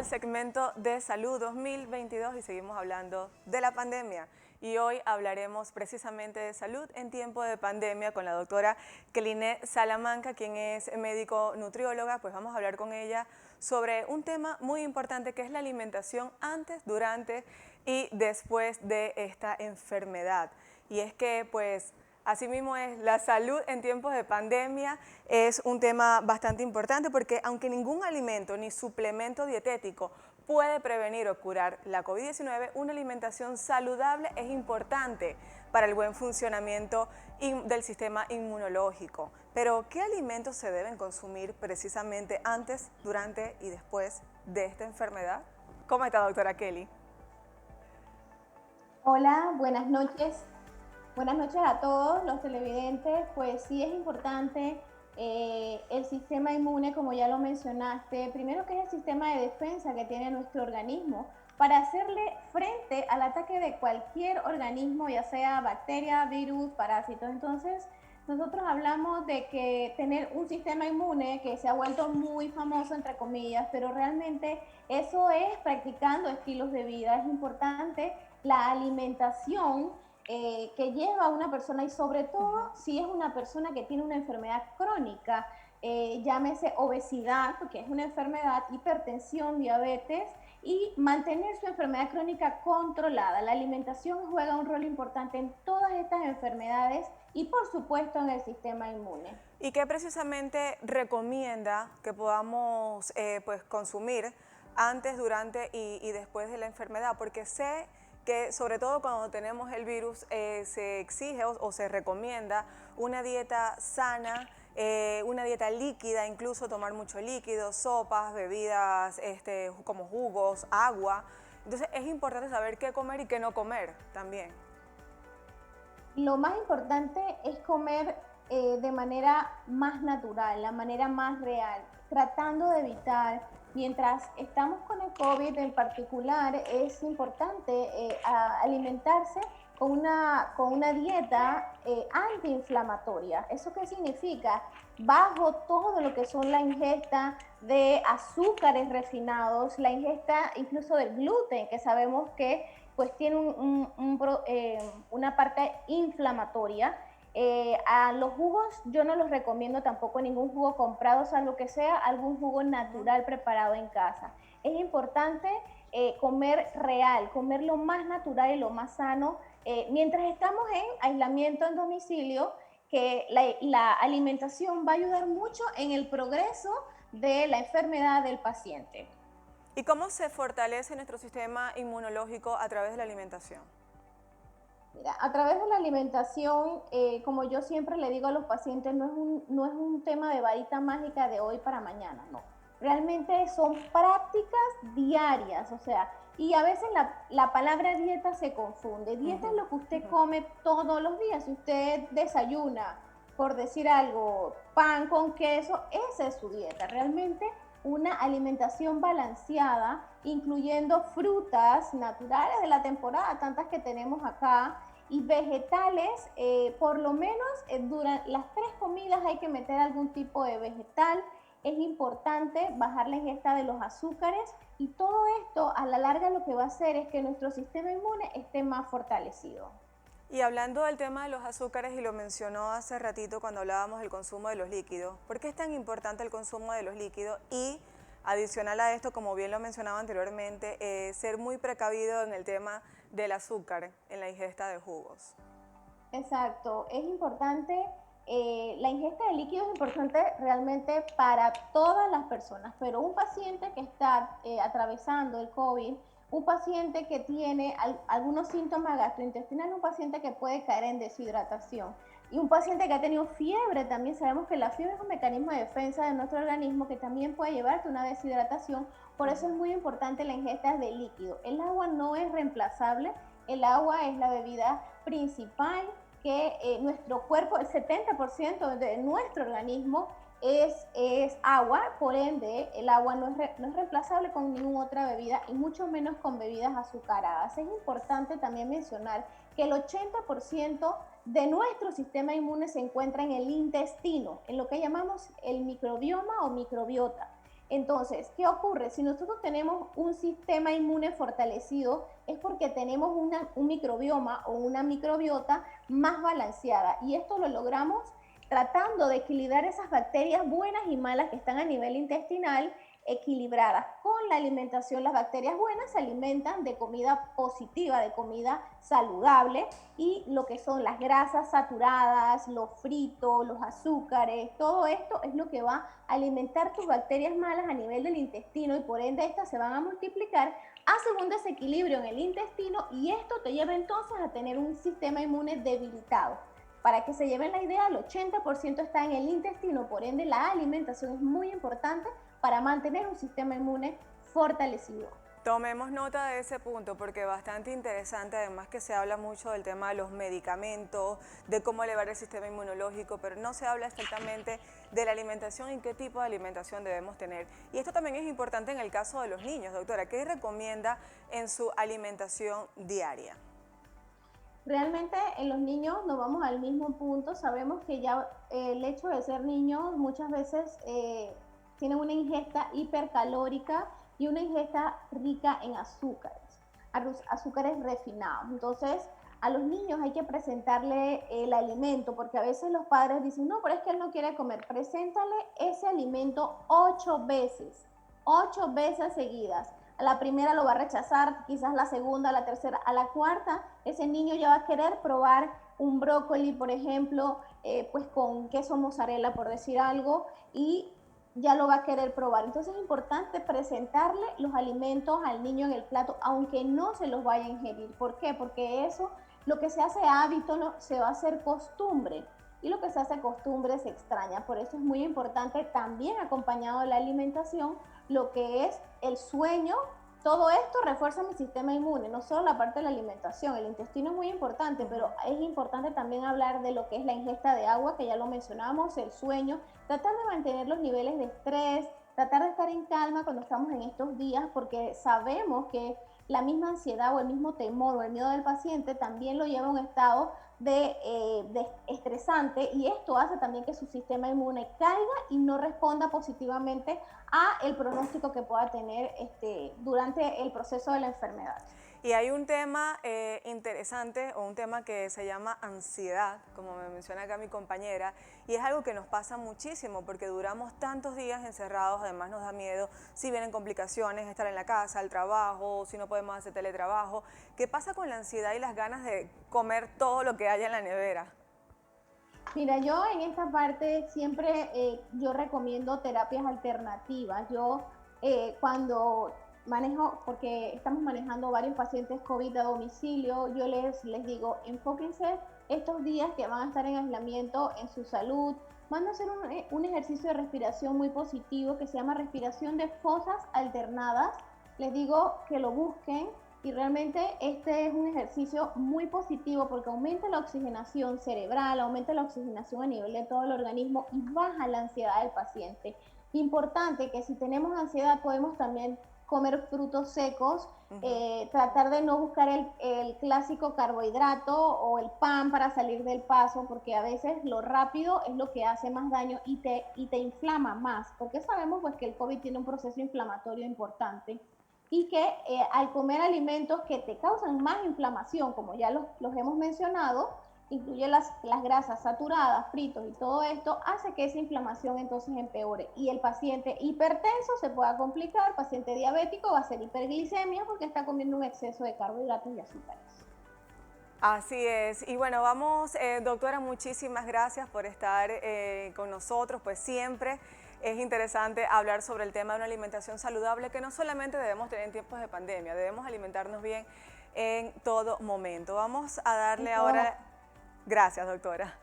el segmento de salud 2022 y seguimos hablando de la pandemia. Y hoy hablaremos precisamente de salud en tiempo de pandemia con la doctora Keliné Salamanca, quien es médico nutrióloga. Pues vamos a hablar con ella sobre un tema muy importante que es la alimentación antes, durante y después de esta enfermedad. Y es que pues asimismo es la salud en tiempos de pandemia es un tema bastante importante porque aunque ningún alimento ni suplemento dietético puede prevenir o curar la COVID-19, una alimentación saludable es importante para el buen funcionamiento del sistema inmunológico. Pero, ¿qué alimentos se deben consumir precisamente antes, durante y después de esta enfermedad? ¿Cómo está, doctora Kelly? Hola, buenas noches. Buenas noches a todos los televidentes. Pues sí es importante el sistema inmune, como ya lo mencionaste. Primero que es el sistema de defensa que tiene nuestro organismo para hacerle frente al ataque de cualquier organismo, ya sea bacteria, virus, parásitos. Entonces, nosotros hablamos de que tener un sistema inmune que se ha vuelto muy famoso, entre comillas, pero realmente eso es practicando estilos de vida. Es importante la alimentación que lleva a una persona y sobre todo si es una persona que tiene una enfermedad crónica, llámese obesidad, porque es una enfermedad, hipertensión, diabetes, y mantener su enfermedad crónica controlada. La alimentación juega un rol importante en todas estas enfermedades y por supuesto en el sistema inmune. ¿Y qué precisamente recomienda que podamos pues consumir antes, durante y después de la enfermedad? Porque sé que sobre todo cuando tenemos el virus se exige o se recomienda una dieta sana, una dieta líquida, incluso tomar mucho líquido, sopas, bebidas como jugos, agua. Entonces es importante saber qué comer y qué no comer también. Lo más importante es comer de manera más natural, la manera más real, tratando de evitar, mientras estamos con el COVID en particular, es importante alimentarse con una dieta antiinflamatoria. ¿Eso qué significa? Bajo todo lo que son la ingesta de azúcares refinados, la ingesta incluso del gluten, que sabemos que pues tiene una parte inflamatoria. A los jugos yo no los recomiendo tampoco ningún jugo comprado, salvo que sea algún jugo natural preparado en casa. Es importante comer real, comer lo más natural y lo más sano. Mientras estamos en aislamiento en domicilio, que la alimentación va a ayudar mucho en el progreso de la enfermedad del paciente. ¿Y cómo se fortalece nuestro sistema inmunológico a través de la alimentación? Mira, a través de la alimentación, como yo siempre le digo a los pacientes, no es un tema de varita mágica de hoy para mañana, no. Realmente son prácticas diarias, o sea, y a veces la palabra dieta se confunde. Dieta es lo que usted come todos los días. Si usted desayuna, por decir algo, pan con queso, esa es su dieta. Realmente una alimentación balanceada, incluyendo frutas naturales de la temporada, tantas que tenemos acá, y vegetales, por lo menos durante las 3 comidas hay que meter algún tipo de vegetal. Es importante bajar la ingesta de los azúcares y todo esto a la larga lo que va a hacer es que nuestro sistema inmune esté más fortalecido. Y hablando del tema de los azúcares, y lo mencionó hace ratito cuando hablábamos del consumo de los líquidos, ¿por qué es tan importante el consumo de los líquidos? Y adicional a esto, como bien lo mencionaba anteriormente, ser muy precavido en el tema del azúcar en la ingesta de jugos. Exacto, es importante, la ingesta de líquidos es importante realmente para todas las personas, pero un paciente que está atravesando el COVID, un paciente que tiene algunos síntomas gastrointestinales, un paciente que puede caer en deshidratación y un paciente que ha tenido fiebre, también sabemos que la fiebre es un mecanismo de defensa de nuestro organismo que también puede llevarte a una deshidratación, por eso es muy importante la ingesta de líquido. El agua no es reemplazable, el agua es la bebida principal que nuestro cuerpo, el 70% de nuestro organismo es agua, por ende el agua no es reemplazable con ninguna otra bebida y mucho menos con bebidas azucaradas. Es importante también mencionar que el 80% de nuestro sistema inmune se encuentra en el intestino, en lo que llamamos el microbioma o microbiota. Entonces, ¿qué ocurre? Si nosotros tenemos un sistema inmune fortalecido, es porque tenemos un microbioma o una microbiota más balanceada. Y esto lo logramos tratando de equilibrar esas bacterias buenas y malas que están a nivel intestinal, equilibradas. Con la alimentación, las bacterias buenas se alimentan de comida positiva, de comida saludable, y lo que son las grasas saturadas, los fritos, los azúcares, todo esto es lo que va a alimentar tus bacterias malas a nivel del intestino, y por ende estas se van a multiplicar, hace un desequilibrio en el intestino, y esto te lleva entonces a tener un sistema inmune debilitado. Para que se lleven la idea, el 80% está en el intestino, por ende la alimentación es muy importante para mantener un sistema inmune fortalecido. Tomemos nota de ese punto porque es bastante interesante, además que se habla mucho del tema de los medicamentos, de cómo elevar el sistema inmunológico, pero no se habla exactamente de la alimentación y qué tipo de alimentación debemos tener. Y esto también es importante en el caso de los niños, doctora. ¿Qué recomienda en su alimentación diaria? Realmente en los niños nos vamos al mismo punto. Sabemos que ya el hecho de ser niños muchas veces tienen una ingesta hipercalórica y una ingesta rica en azúcares, azúcares refinados. Entonces, a los niños hay que presentarle el alimento, porque a veces los padres dicen, no, pero es que él no quiere comer. Preséntale ese alimento 8 veces seguidas. A la primera lo va a rechazar, quizás la segunda, la tercera, a la cuarta, ese niño ya va a querer probar un brócoli, por ejemplo, pues con queso mozzarella, por decir algo, y ya lo va a querer probar. Entonces es importante presentarle los alimentos al niño en el plato, aunque no se los vaya a ingerir. ¿Por qué? Porque eso, lo que se hace hábito, no, se va a hacer costumbre. Y lo que se hace costumbre se extraña. Por eso es muy importante también, acompañado de la alimentación, lo que es el sueño. Todo esto refuerza mi sistema inmune, no solo la parte de la alimentación. El intestino es muy importante, pero es importante también hablar de lo que es la ingesta de agua, que ya lo mencionamos, el sueño, tratar de mantener los niveles de estrés, tratar de estar en calma cuando estamos en estos días, porque sabemos que la misma ansiedad o el mismo temor o el miedo del paciente también lo lleva a un estado de estresante, y esto hace también que su sistema inmune caiga y no responda positivamente a el pronóstico que pueda tener durante el proceso de la enfermedad. Y hay un tema interesante, o un tema que se llama ansiedad, como me menciona acá mi compañera, y es algo que nos pasa muchísimo porque duramos tantos días encerrados. Además nos da miedo si vienen complicaciones, estar en la casa, el trabajo, si no podemos hacer teletrabajo. ¿Qué pasa con la ansiedad y las ganas de comer todo lo que haya en la nevera? Mira, yo en esta parte siempre yo recomiendo terapias alternativas. Yo cuando manejo, porque estamos manejando varios pacientes COVID a domicilio, yo les digo, enfóquense estos días que van a estar en aislamiento en su salud. Van a hacer un ejercicio de respiración muy positivo que se llama respiración de fosas alternadas. Les digo que lo busquen, y realmente este es un ejercicio muy positivo porque aumenta la oxigenación cerebral, aumenta la oxigenación a nivel de todo el organismo y baja la ansiedad del paciente. Importante que si tenemos ansiedad podemos también comer frutos secos, tratar de no buscar el clásico carbohidrato o el pan para salir del paso, porque a veces lo rápido es lo que hace más daño y te inflama más, porque sabemos pues que el COVID tiene un proceso inflamatorio importante, y que al comer alimentos que te causan más inflamación, como ya los hemos mencionado, incluye las grasas saturadas, fritos y todo esto, hace que esa inflamación entonces empeore. Y el paciente hipertenso se pueda complicar, el paciente diabético va a ser hiperglicemia porque está comiendo un exceso de carbohidratos y azúcares. Así es. Y bueno, vamos, doctora, muchísimas gracias por estar con nosotros, pues siempre es interesante hablar sobre el tema de una alimentación saludable que no solamente debemos tener en tiempos de pandemia, debemos alimentarnos bien en todo momento. Vamos a darle ahora... Gracias, doctora.